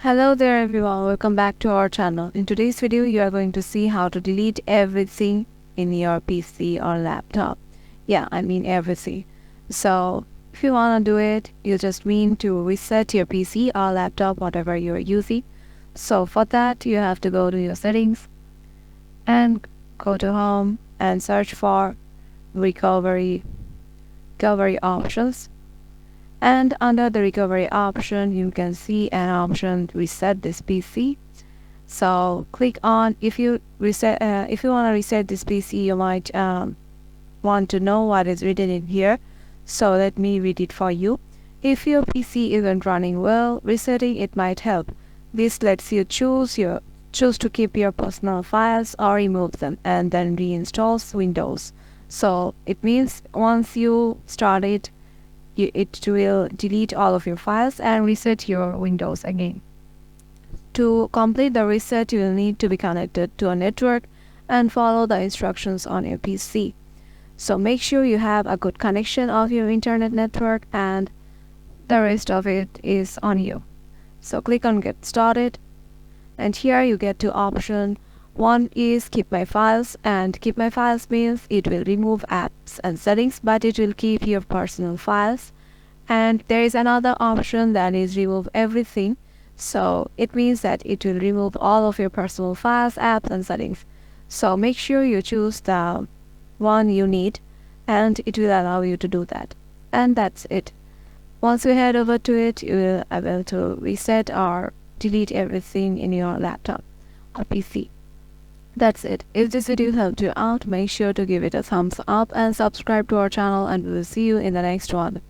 Hello there everyone, welcome back to our channel. In today's video, you are going to see how to delete everything in your PC or laptop. Yeah, I mean everything. So if you want to do it, you just mean to reset your PC or laptop, whatever you're using. So for that, you have to go to your settings and go to home and search for recovery options. And under the recovery option, you can see an option reset this PC. So click on, if you want to reset this PC, you might want to know what is written in here. So let me read it for you. If your PC isn't running well, resetting it might help. This lets you choose to keep your personal files or remove them, and then reinstalls Windows. So it means once you start it, it will delete all of your files and reset your Windows again. To complete the reset, you will need to be connected to a network and follow the instructions on your PC. So make sure you have a good connection of your internet network, and the rest of it is on you. So click on Get Started, and here you get two options. One is Keep My Files, and Keep My Files means it will remove apps and settings, but it will keep your personal files. And there is another option that is Remove Everything. So it means that it will remove all of your personal files, apps and settings. So make sure you choose the one you need, and it will allow you to do that. And that's it. Once you head over to it, you will be able to reset or delete everything in your laptop or PC. That's it. If this video helped you out, make sure to give it a thumbs up and subscribe to our channel, and we will see you in the next one.